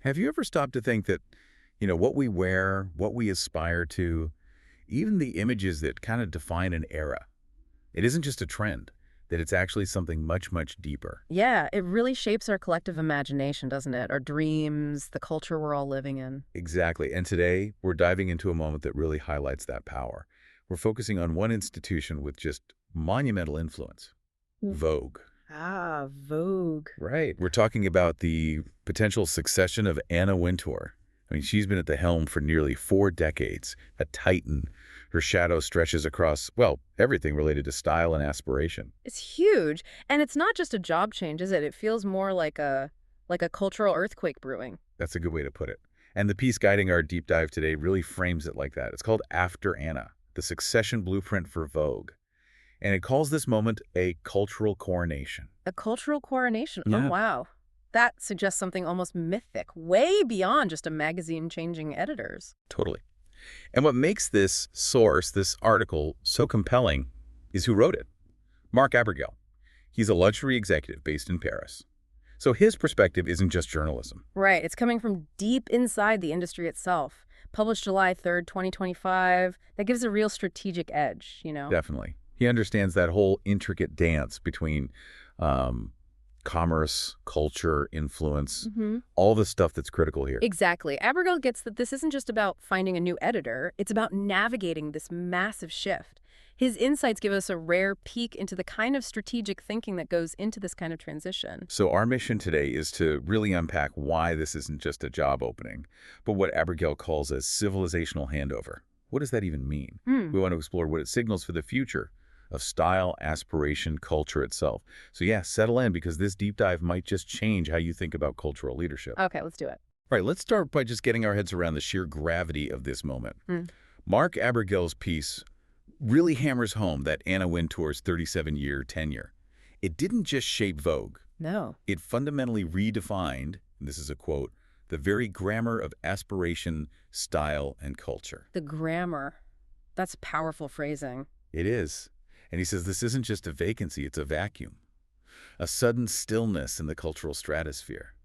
Have you ever stopped to think that, what we wear, what we aspire to, even the images that kind of define an era, it isn't just a trend, that it's actually something much, much deeper? Yeah, it really shapes our collective imagination, doesn't it? Our dreams, the culture we're all living in. Exactly. And today, we're diving into a moment that really highlights that power. We're focusing on one institution with just monumental influence, Vogue. Ah, Vogue. Right. We're talking about the potential succession of Anna Wintour. I mean, she's been at the helm for nearly 4 decades, a titan. Her shadow stretches across, well, everything related to style and aspiration. It's huge. And it's not just a job change, is it? It feels more like a cultural earthquake brewing. That's a good way to put it. And the piece guiding our deep dive today really frames it like that. It's called After Anna, the succession blueprint for Vogue. And it calls this moment a cultural coronation. A cultural coronation. Yeah. Oh, wow. That suggests something almost mythic, way beyond just a magazine changing editors. Totally. And what makes this source, this article, so compelling is who wrote it. Marc Abergel. He's a luxury executive based in Paris. So his perspective isn't just journalism. Right. It's coming from deep inside the industry itself. Published July 3rd, 2025. That gives a real strategic edge, Definitely. He understands that whole intricate dance between commerce, culture, influence, all the stuff that's critical here. Exactly. Abergel gets that this isn't just about finding a new editor. It's about navigating this massive shift. His insights give us a rare peek into the kind of strategic thinking that goes into this kind of transition. So our mission today is to really unpack why this isn't just a job opening, but what Abergel calls a civilizational handover. What does that even mean? We want to explore what it signals for the future of style, aspiration, culture itself. So yeah, settle in, because this deep dive might just change how you think about cultural leadership. Okay, let's do it. All right, let's start by just getting our heads around the sheer gravity of this moment. Marc Abergel's piece really hammers home that Anna Wintour's 37-year tenure. It didn't just shape Vogue. No. It fundamentally redefined, and this is a quote, the very grammar of aspiration, style, and culture. The grammar. That's powerful phrasing. It is. And he says this isn't just a vacancy, it's a vacuum. A sudden stillness in the cultural stratosphere.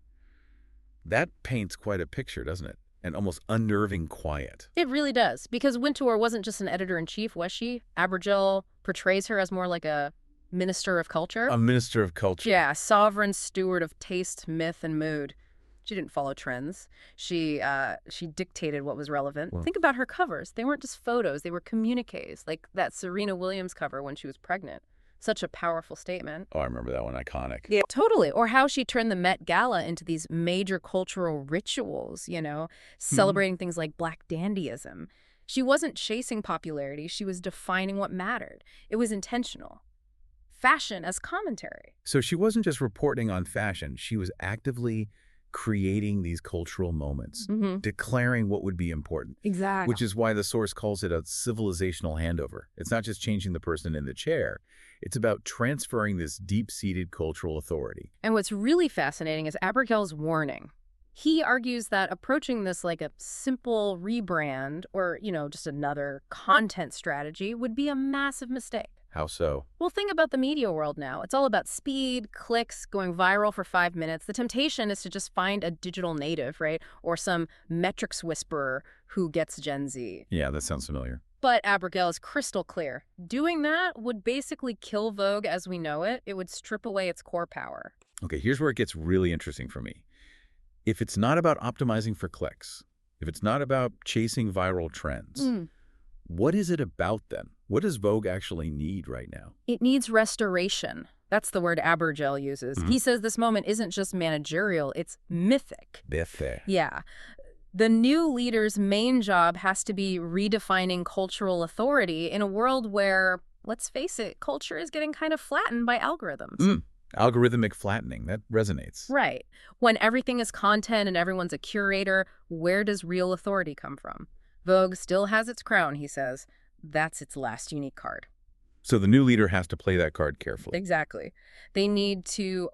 That paints quite a picture, doesn't it? An almost unnerving quiet. It really does, because Wintour wasn't just an editor-in-chief, was she? Abergel portrays her as more like a minister of culture. A minister of culture. Yeah, sovereign steward of taste, myth, and mood. She didn't follow trends. She dictated what was relevant. Well, think about her covers. They weren't just photos. They were communiques, like that Serena Williams cover when she was pregnant. Such a powerful statement. oh, I remember that one, iconic. Yeah, totally. Or how she turned the Met Gala into these major cultural rituals, celebrating things like Black dandyism. She wasn't chasing popularity. She was defining what mattered. It was intentional. Fashion as commentary. So she wasn't just reporting on fashion. She was actively creating these cultural moments, declaring what would be important. Exactly. Which is why the source calls it a civilizational handover. It's not just changing the person in the chair. It's about transferring this deep-seated cultural authority. And what's really fascinating is Abergel's warning. He argues that approaching this like a simple rebrand or, just another content strategy would be a massive mistake. How so? Well, think about the media world now. It's all about speed, clicks, going viral for 5 minutes. The temptation is to just find a digital native, right? Or some metrics whisperer who gets Gen Z. Yeah, that sounds familiar. But Abergel is crystal clear. Doing that would basically kill Vogue as we know it. It would strip away its core power. Okay, here's where it gets really interesting for me. If it's not about optimizing for clicks, if it's not about chasing viral trends, what is it about then? What does Vogue actually need right now? It needs restoration. That's the word Abergel uses. He says this moment isn't just managerial, it's mythic. Mythic. Yeah. The new leader's main job has to be redefining cultural authority in a world where, let's face it, culture is getting kind of flattened by algorithms. Algorithmic flattening, that resonates. Right. When everything is content and everyone's a curator, where does real authority come from? Vogue still has its crown, he says. That's its last unique card. So the new leader has to play that card carefully. Exactly. They need to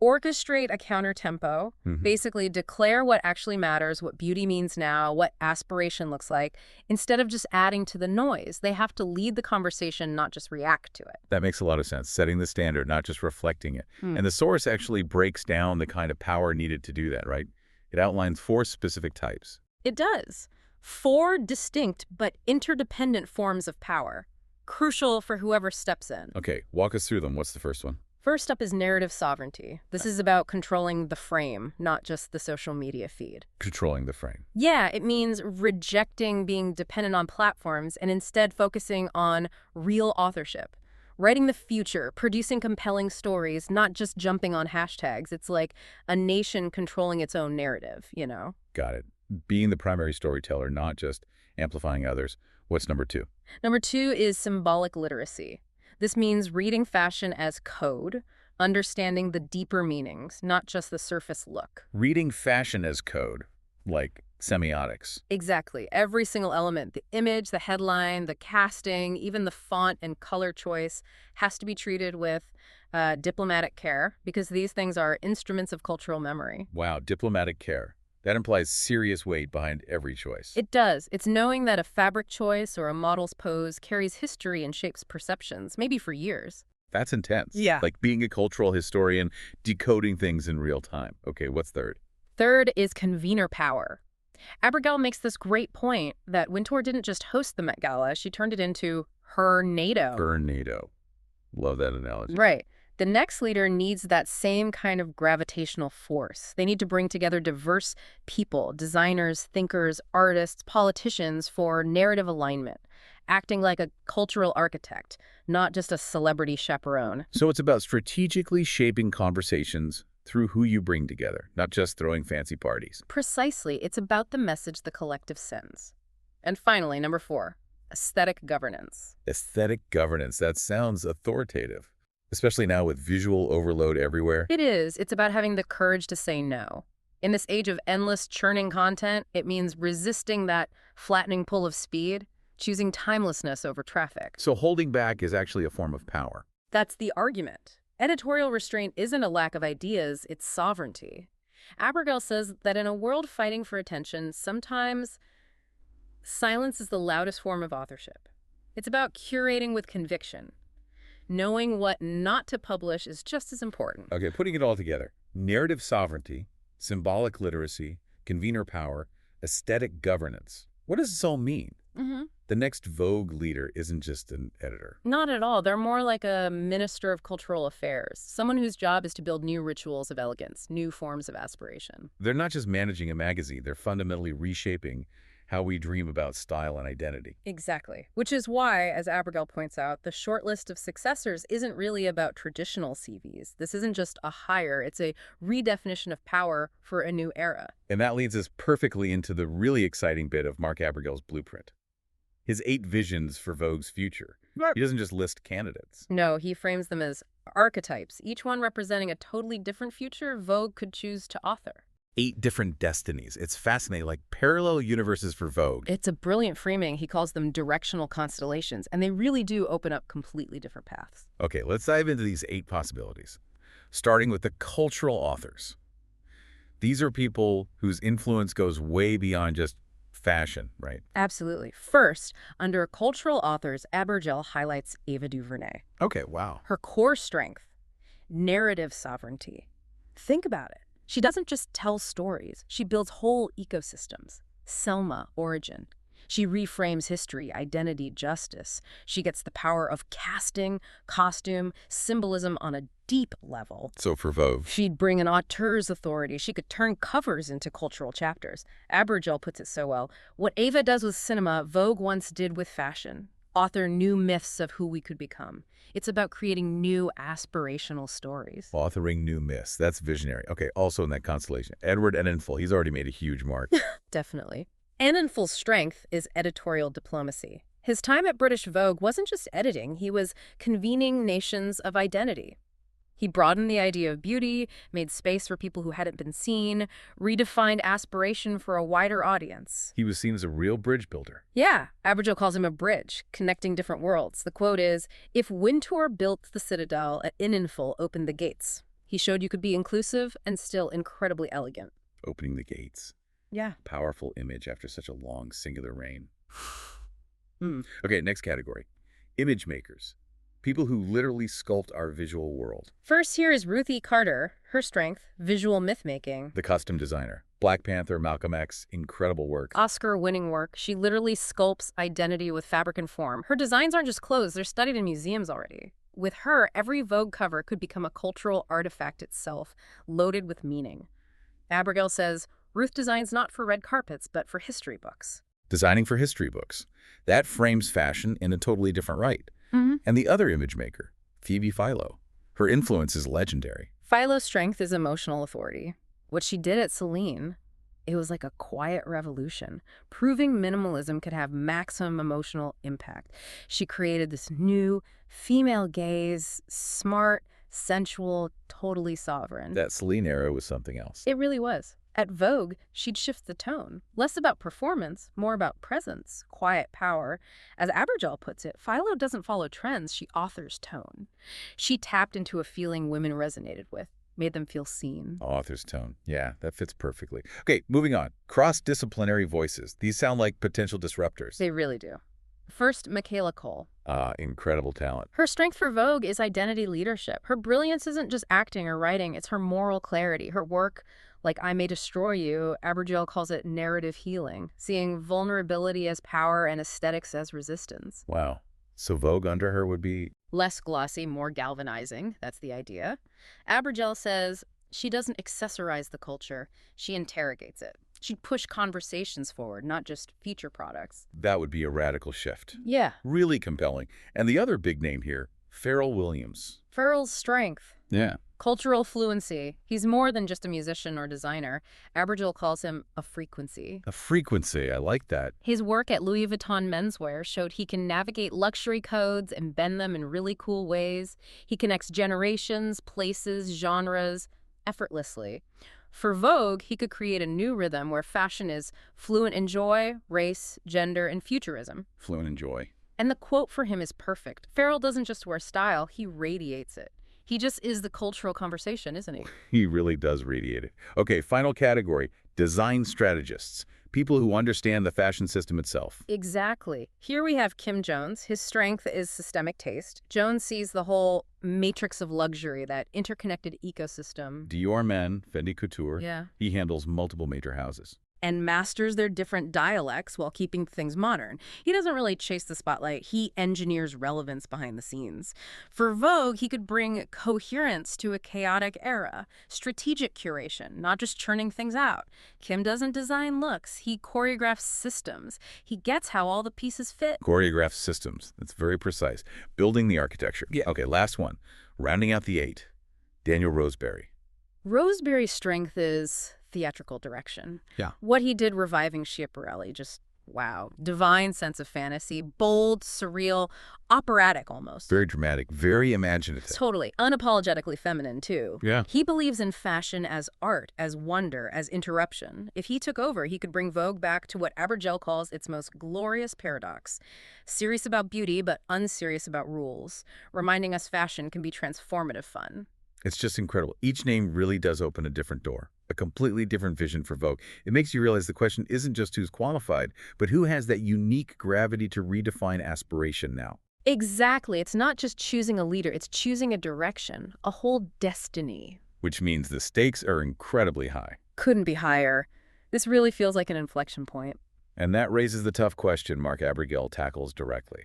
orchestrate a counter-tempo, basically declare what actually matters, what beauty means now, what aspiration looks like, instead of just adding to the noise. They have to lead the conversation, not just react to it. That makes a lot of sense, setting the standard, not just reflecting it. And the source actually breaks down the kind of power needed to do that, right? It outlines 4 specific types. It does. 4 distinct but interdependent forms of power, crucial for whoever steps in. Okay, walk us through them. What's the first one? First up is narrative sovereignty. This is about controlling the frame, not just the social media feed. Controlling the frame. Yeah, it means rejecting being dependent on platforms and instead focusing on real authorship. Writing the future, producing compelling stories, not just jumping on hashtags. It's like a nation controlling its own narrative, you know? Got it. Being the primary storyteller, not just amplifying others. What's number 2? Number 2 is symbolic literacy. This means reading fashion as code, understanding the deeper meanings, not just the surface look. Reading fashion as code, like semiotics. Exactly. Every single element, the image, the headline, the casting, even the font and color choice has to be treated with diplomatic care because these things are instruments of cultural memory. Wow, diplomatic care. That implies serious weight behind every choice. It does. It's knowing that a fabric choice or a model's pose carries history and shapes perceptions, maybe for years. That's intense. Yeah. Like being a cultural historian, decoding things in real time. Okay, what's third? Third is convener power. Abergel makes this great point that Wintour didn't just host the Met Gala, she turned it into her NATO. Her NATO. Love that analogy. Right. The next leader needs that same kind of gravitational force. They need to bring together diverse people, designers, thinkers, artists, politicians for narrative alignment, acting like a cultural architect, not just a celebrity chaperone. So it's about strategically shaping conversations through who you bring together, not just throwing fancy parties. Precisely. It's about the message the collective sends. And finally, number 4, aesthetic governance. Aesthetic governance. That sounds authoritative, especially now with visual overload everywhere. It is. It's about having the courage to say no. In this age of endless churning content, it means resisting that flattening pull of speed, choosing timelessness over traffic. So holding back is actually a form of power. That's the argument. Editorial restraint isn't a lack of ideas, it's sovereignty. Abergel says that in a world fighting for attention, sometimes silence is the loudest form of authorship. It's about curating with conviction. Knowing what not to publish is just as important. Okay, putting it all together. Narrative sovereignty, symbolic literacy, convener power, aesthetic governance. What does this all mean? The next Vogue leader isn't just an editor. Not at all. They're more like a minister of cultural affairs, someone whose job is to build new rituals of elegance, new forms of aspiration. They're not just managing a magazine. They're fundamentally reshaping how we dream about style and identity. Exactly. Which is why, as Abergel points out, the short list of successors isn't really about traditional CVs. This isn't just a hire. It's a redefinition of power for a new era. And that leads us perfectly into the really exciting bit of Marc Abergel's blueprint. His 8 visions for Vogue's future. He doesn't just list candidates. No, he frames them as archetypes, each one representing a totally different future Vogue could choose to author. 8 different destinies. It's fascinating, like parallel universes for Vogue. It's a brilliant framing. He calls them directional constellations, and they really do open up completely different paths. Okay, let's dive into these 8 possibilities, starting with the cultural authors. These are people whose influence goes way beyond just fashion, right? Absolutely. First, under cultural authors, Abergel highlights Ava Duvernay. Okay, wow. Her core strength, narrative sovereignty. Think about it. She doesn't just tell stories. She builds whole ecosystems. Selma, origin. She reframes history, identity, justice. She gets the power of casting, costume, symbolism on a deep level. So for Vogue, She'd bring an auteur's authority. She could turn covers into cultural chapters. Abergel puts it so well. What Ava does with cinema, Vogue once did with fashion. Author new myths of who we could become. It's about creating new aspirational stories. authoring new myths. That's visionary. Okay, also in that constellation, Edward Enninful. He's already made a huge mark. Definitely. Enninful's strength is editorial diplomacy. His time at British Vogue wasn't just editing, he was convening nations of identity. He broadened the idea of beauty, made space for people who hadn't been seen, redefined aspiration for a wider audience. He was seen as a real bridge builder. Yeah, Abergel calls him a bridge, connecting different worlds. The quote is, "If Wintour built the citadel, Enninful opened the gates. He showed you could be inclusive and still incredibly elegant." Opening the gates. Yeah. Powerful image after such a long singular reign. Okay, next category. Image makers. People who literally sculpt our visual world. First here is Ruth E. Carter. Her strength, visual myth-making. The costume designer. Black Panther, Malcolm X, incredible work. Oscar-winning work. She literally sculpts identity with fabric and form. Her designs aren't just clothes, they're studied in museums already. With her, every Vogue cover could become a cultural artifact itself, loaded with meaning. Abergel says, Ruth designs not for red carpets, but for history books. Designing for history books. That frames fashion in a totally different light. Mm-hmm. And the other image maker, Phoebe Philo. Her influence is legendary. Philo's strength is emotional authority. What she did at Celine, it was like a quiet revolution, proving minimalism could have maximum emotional impact. She created this new female gaze, smart, sensual, totally sovereign. That Celine era was something else. It really was. At Vogue, she'd shift the tone. Less about performance, more about presence, quiet power. As Abergel puts it, Philo doesn't follow trends, she authors tone. She tapped into a feeling women resonated with, made them feel seen. Author's tone. Yeah, that fits perfectly. Okay, moving on. Cross-disciplinary voices. These sound like potential disruptors. They really do. First, Michaela Coel. Incredible talent. Her strength for Vogue is identity leadership. Her brilliance isn't just acting or writing, it's her moral clarity. Her work, like I May Destroy You, Abergel calls it narrative healing, seeing vulnerability as power and aesthetics as resistance. Wow. So Vogue under her would be... Less glossy, more galvanizing. That's the idea. Abergel says she doesn't accessorize the culture. She interrogates it. She'd push conversations forward, not just feature products. That would be a radical shift. Yeah. Really compelling. And the other big name here, Pharrell Williams. Pharrell's strength. Yeah. Cultural fluency. He's more than just a musician or designer. Abergel calls him a frequency. A frequency. I like that. His work at Louis Vuitton menswear showed he can navigate luxury codes and bend them in really cool ways. He connects generations, places, genres effortlessly. For Vogue, he could create a new rhythm where fashion is fluent in joy, race, gender, and futurism. Fluent in joy. And the quote for him is perfect. Pharrell doesn't just wear style, he radiates it. He just is the cultural conversation, isn't he? He really does radiate it. Okay, final category, design strategists. People who understand the fashion system itself. Exactly. Here we have Kim Jones. His strength is systemic taste. Jones sees the whole matrix of luxury, that interconnected ecosystem. Dior Men, Fendi Couture. Yeah. He handles multiple major houses. And masters their different dialects while keeping things modern. He doesn't really chase the spotlight. He engineers relevance behind the scenes. For Vogue, he could bring coherence to a chaotic era, strategic curation, not just churning things out. Kim doesn't design looks. He choreographs systems. He gets how all the pieces fit. Choreograph systems. That's very precise. Building the architecture. Yeah. Okay, last one. Rounding out the 8, Daniel Roseberry. Roseberry's strength is theatrical direction. Yeah. What he did reviving Schiaparelli, just wow. Divine sense of fantasy, bold, surreal, operatic almost. Very dramatic, very imaginative. Totally. Unapologetically feminine, too. Yeah. He believes in fashion as art, as wonder, as interruption. If he took over, he could bring Vogue back to what Abergel calls its most glorious paradox. Serious about beauty, but unserious about rules. Reminding us fashion can be transformative fun. It's just incredible. Each name really does open a different door, a completely different vision for Vogue. It makes you realize the question isn't just who's qualified, but who has that unique gravity to redefine aspiration now. Exactly. It's not just choosing a leader, it's choosing a direction, a whole destiny. Which means the stakes are incredibly high. Couldn't be higher. This really feels like an inflection point. And that raises the tough question Marc Abergel tackles directly.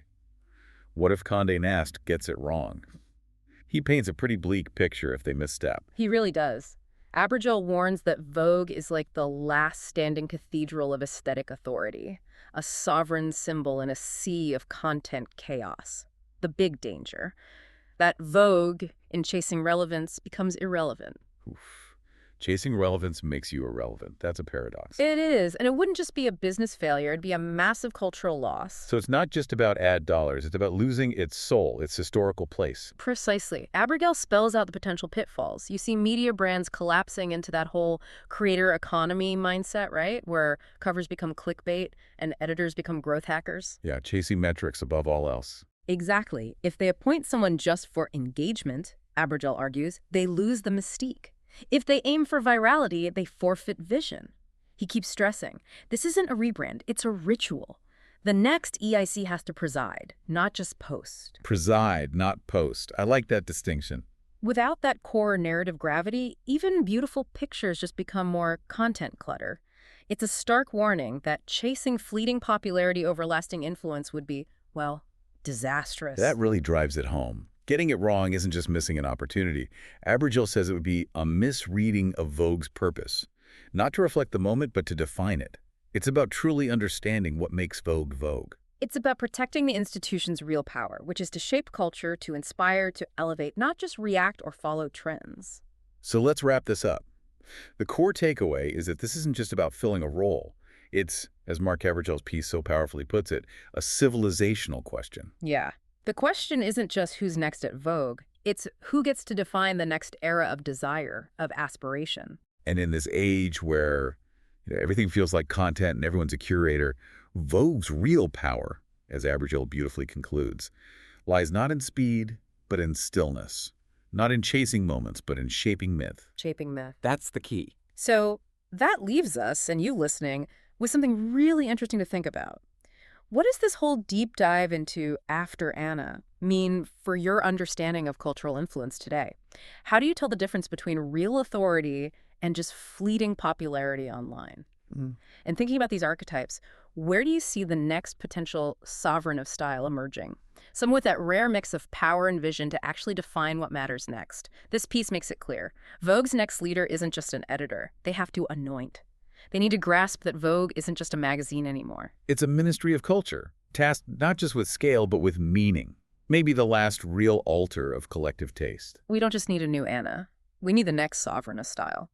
What if Condé Nast gets it wrong? He paints a pretty bleak picture if they misstep. He really does. Abergel warns that Vogue is like the last standing cathedral of aesthetic authority, a sovereign symbol in a sea of content chaos. The big danger. That Vogue, in chasing relevance, becomes irrelevant. Oof. Chasing relevance makes you irrelevant. That's a paradox. It is, and it wouldn't just be a business failure, it'd be a massive cultural loss. So it's not just about ad dollars, it's about losing its soul, its historical place. Precisely. Abergel spells out the potential pitfalls. You see media brands collapsing into that whole creator economy mindset, right? Where covers become clickbait and editors become growth hackers. Yeah, chasing metrics above all else. Exactly. If they appoint someone just for engagement, Abergel argues, they lose the mystique. If they aim for virality, they forfeit vision. He keeps stressing, this isn't a rebrand, it's a ritual. The next EIC has to preside, not just post. Preside, not post. I like that distinction. Without that core narrative gravity, even beautiful pictures just become more content clutter. It's a stark warning that chasing fleeting popularity over lasting influence would be, well, disastrous. That really drives it home. Getting it wrong isn't just missing an opportunity. Abergel says it would be a misreading of Vogue's purpose. Not to reflect the moment, but to define it. It's about truly understanding what makes Vogue Vogue. It's about protecting the institution's real power, which is to shape culture, to inspire, to elevate, not just react or follow trends. So let's wrap this up. The core takeaway is that this isn't just about filling a role. It's, as Marc Abergel's piece so powerfully puts it, a civilizational question. Yeah. The question isn't just who's next at Vogue. It's who gets to define the next era of desire, of aspiration. And in this age where everything feels like content and everyone's a curator, Vogue's real power, as Abergel beautifully concludes, lies not in speed, but in stillness. Not in chasing moments, but in shaping myth. Shaping myth. That's the key. So that leaves us, and you listening, with something really interesting to think about. What does this whole deep dive into After Anna mean for your understanding of cultural influence today? How do you tell the difference between real authority and just fleeting popularity online? And thinking about these archetypes, where do you see the next potential sovereign of style emerging? Someone with that rare mix of power and vision to actually define what matters next. This piece makes it clear. Vogue's next leader isn't just an editor. They have to anoint. They need to grasp that Vogue isn't just a magazine anymore. It's a ministry of culture, tasked not just with scale, but with meaning. Maybe the last real altar of collective taste. We don't just need a new Anna. We need the next sovereign of style.